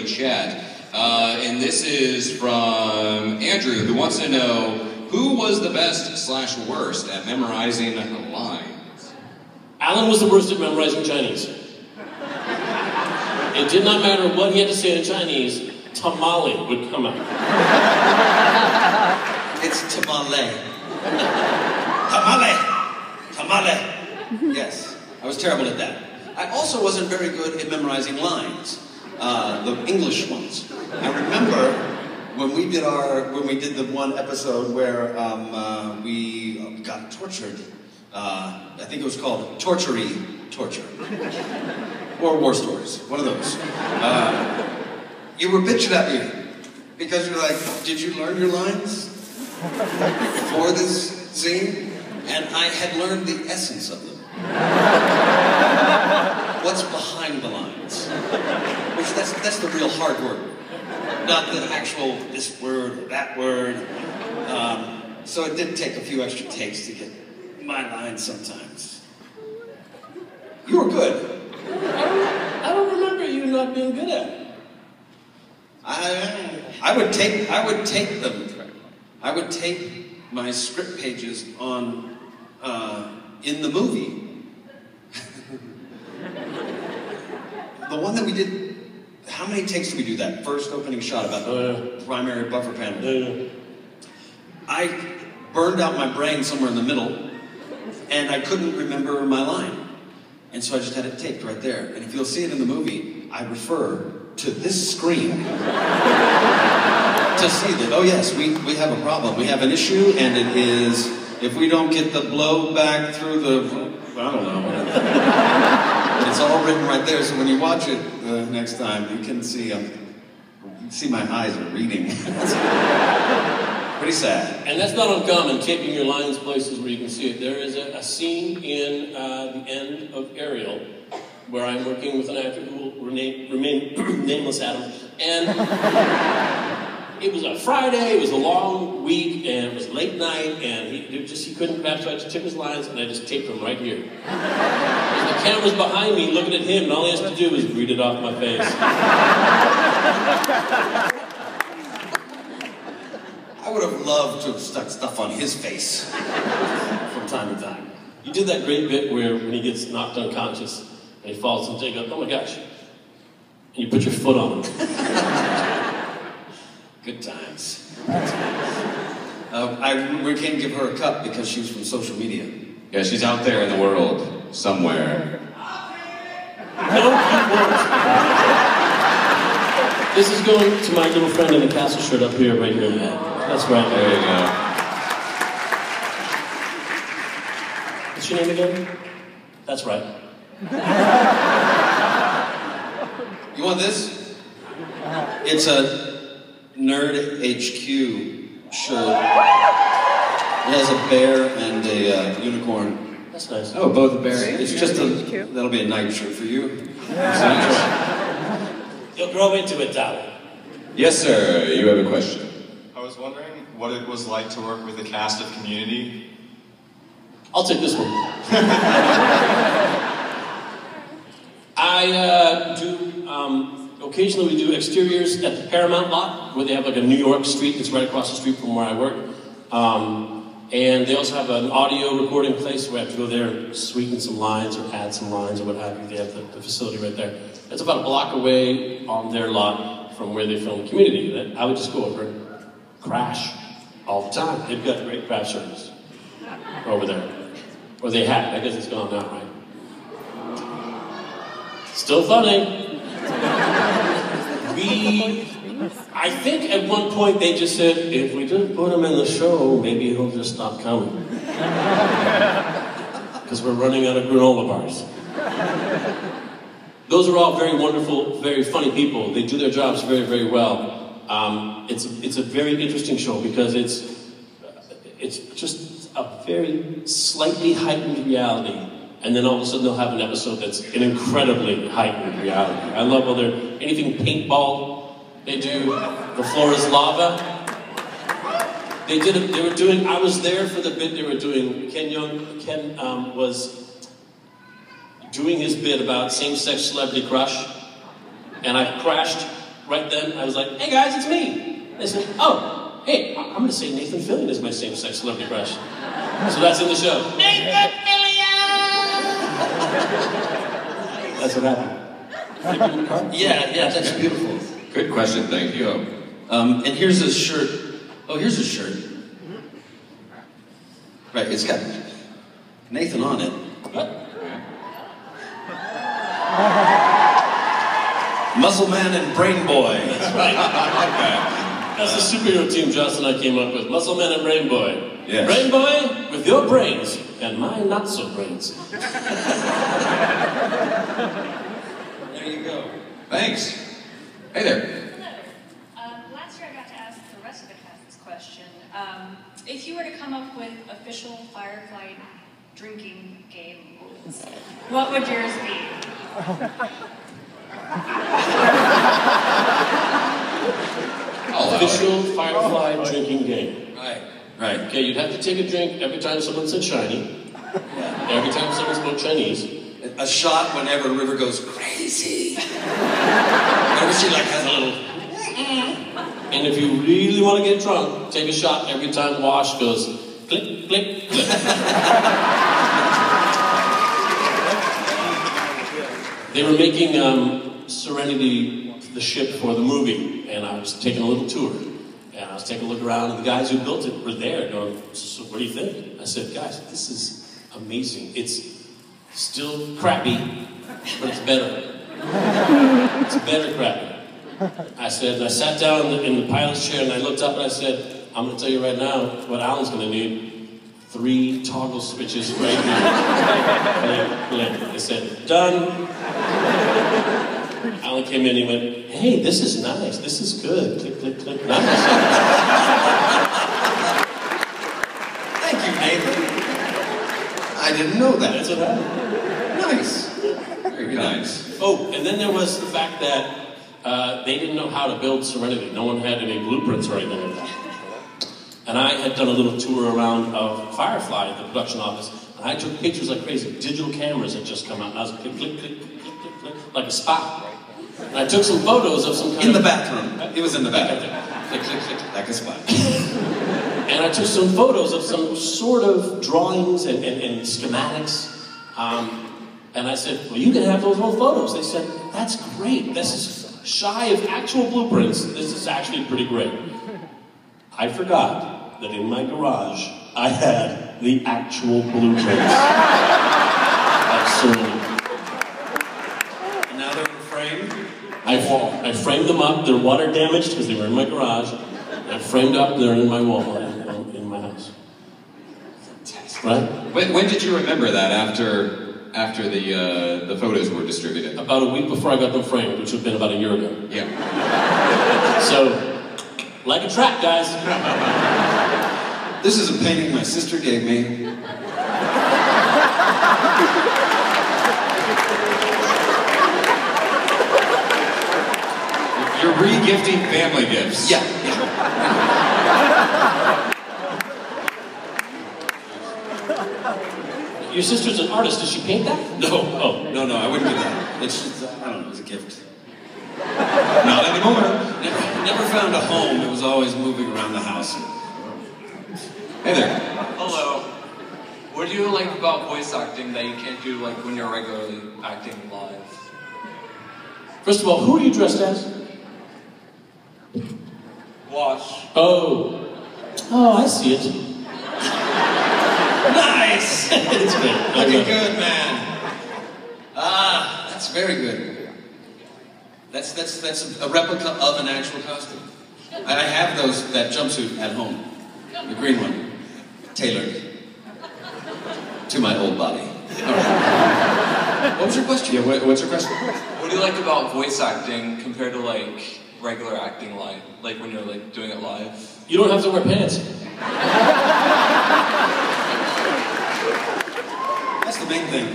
celebrity chat. And this is from Andrew, who wants to know, who was the best/worst at memorizing lines? Alan was the worst at memorizing Chinese. It did not matter what he had to say in Chinese, tamale would come out. It's tamale. Tamale! Tamale! Yes, I was terrible at that. I also wasn't very good at memorizing lines, the English ones. I remember when we did the one episode where we got tortured. I think it was called Torture. Or War Stories, one of those. You were bitching at me because you're like, did you learn your lines for this scene? And I had learned the essence of them. What's behind the lines? Which that's the real hard work. Not the actual this word or that word. So it did take a few extra takes to get my lines sometimes. You were good. I don't remember you not being good at it. I would take them. I would take my script pages on in the movie. The one that we did, how many takes did we do that first opening shot about the primary buffer panel? I burned out my brain somewhere in the middle, and I couldn't remember my line. And so I just had it taped right there. And if you'll see it in the movie, I refer to this screen to see that, oh yes, we have a problem. We have an issue, and it is, if we don't get the blow back through the, I don't know. But it's all written right there, so when you watch it next time, you can see my eyes are reading. Pretty sad. And that's not uncommon, taping your lines places where you can see it. There is a scene in the end of Ariel where I'm working with an actor who will remain nameless, Adam. And it was a Friday, it was a long week, and it was late night, and he couldn't grab, so I just took his lines and I just taped them right here. And the camera's behind me looking at him, and all he has to do is read it off my face. I would have loved to have stuck stuff on his face from time to time. You did that great bit where when he gets knocked unconscious and he falls and you go, oh my gosh. And you put your foot on him. Good times. Good times. We can't give her a cup because she was from social media. Yeah, she's out there in the world, somewhere. No, you won't. This is going to my little friend in the castle shirt up here, right here. That's right. There you go. What's your name again? That's right. You want this? It's a Nerd HQ shirt. It has a bear and a unicorn. That's nice. Oh, both a bear. It's just that'll be a night shirt for you. You'll grow into it, darling. Yes, sir. You have a question. I was wondering what it was like to work with the cast of Community. I'll take this one. I occasionally we do exteriors at the Paramount lot, where they have like a New York street that's right across the street from where I work. And they also have an audio recording place where I have to go there and sweeten some lines or add some lines or what have you. They have the facility right there. It's about a block away on their lot from where they film Community. I would just go over and crash all the time. They've got great crash service over there. Or they had. I guess it's gone now, right? Still funny. I think at one point they just said, if we just put him in the show, maybe he'll just stop coming. Because we're running out of granola bars. Those are all very wonderful, very funny people. They do their jobs very, very well. It's a very interesting show because it's just a very slightly heightened reality. And then all of a sudden they'll have an episode that's an incredibly heightened reality. I love all their, anything paintball they do, the floor is lava. They were doing, I was there for the bit they were doing. Ken was doing his bit about same-sex celebrity crush, and I crashed right then, I was like, hey guys, it's me. They said, oh, hey, I'm going to say Nathan Fillion is my same-sex celebrity crush. So that's in the show. Nathan Fillion! That's what happened. Yeah, that's beautiful. Good question, thank you. And here's a shirt. Oh, here's a shirt. Right, it's got Nathan on it. Muscle Man and Brain Boy. That's right. That's the superhero team Justin and I came up with. Muscle Man and Brain Boy. Yes. Brain Boy with your brains and my not so brains. There you go. Thanks. Hey there. Last year I got to ask the rest of the cast this question. If you were to come up with official Firefly drinking game rules, what would yours be? Official Firefly drinking game. Right. Okay, you'd have to take a drink every time someone said shiny. Every time someone spoke Chinese. A shot whenever River goes crazy. Whenever she like has a little. And if you really want to get drunk, take a shot every time Wash goes click, click, click. They were making Serenity, the ship, for the movie, and I was taking a little tour. And I was taking a look around, and the guys who built it were there going, so what do you think? I said, guys, this is amazing. It's still crappy, but it's better. It's better crappy. I said, I sat down in the pilot's chair and I looked up and I said, I'm going to tell you right now what Alan's going to need. 3 toggle switches right here. I said, done. Alan came in and he went, hey, this is nice. This is good. Click, click, click. Nice. Thank you, Nathan. I didn't know that. That's what happened. Nice. Very nice. Oh, and then there was the fact that they didn't know how to build Serenity. No one had any blueprints or anything like that. And I had done a little tour around of Firefly, the production office, and I took pictures like crazy. Digital cameras had just come out, and I was click, click, click, click, click, click, like a spot. And I took some photos of some kind In the bathroom. It was in the bathroom. Click, click, click. Like a spot. And I took some photos of some sort of drawings and schematics. And I said, well, you can have those old photos. They said, that's great. This is shy of actual blueprints. This is actually pretty great. I forgot that in my garage, I had the actual blueprints of Serenity. And now they're framed? I framed them up. They're water damaged because they were in my garage. I framed up. They're in my wall in my house. Right? When did you remember that after the photos were distributed? About a week before I got them framed, which would have been about a year ago. Yeah. So, like a track, guys. This is a painting my sister gave me. You're re-gifting family gifts. Yeah. Your sister's an artist. Does she paint that? No. Oh. No, I wouldn't do that. It's just, I don't know, it was a gift. Not anymore. Never found a home. It was always moving around the house. Hey there. Hello. What do you like about voice acting that you can't do like when you're regularly acting live? First of all, who are you dressed as? Wash. Oh, I see it. Nice! It's great. Looking good, man. Ah, that's very good. That's a replica of an actual costume. I have that jumpsuit at home. The green one. Tailored. To my old body. All right. What was your question? Yeah, what's your question? What do you like about voice acting compared to like regular acting live? Like when you're like doing it live? You don't have to wear pants. That's the main thing.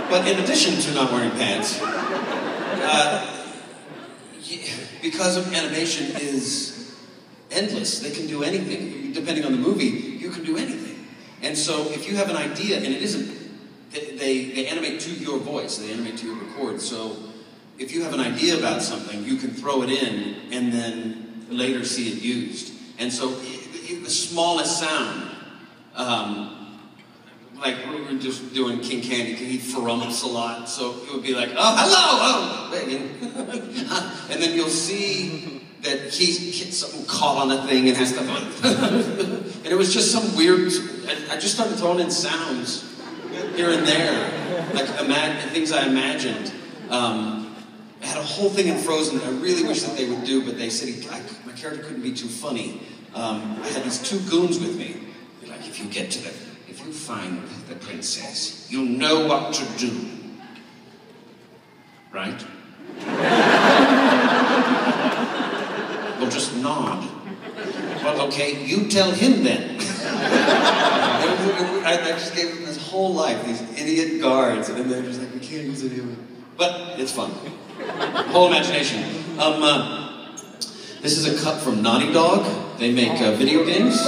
But in addition to not wearing pants, because of animation is endless. They can do anything. Depending on the movie, you can do anything. And so if you have an idea, and it isn't, they animate to your voice, they animate to your record. So if you have an idea about something, you can throw it in and then later see it used. And so the smallest sound, like we were just doing King Candy, he frumps a lot, so it would be like, oh, hello, oh, and then you'll see that he gets something caught on a thing and has to, and it was just some weird, I just started throwing in sounds here and there, like things I imagined. I had a whole thing in Frozen that I really wish that they would do, but they said my character couldn't be too funny. I had these two goons with me. They're like, if you find the princess, you know what to do. Right? Well, just nod. Well, okay, you tell him then. I just gave them this whole life, these idiot guards, and they're just like, we can't use it here. But it's fun. Whole imagination. This is a cut from Naughty Dog. They make video games.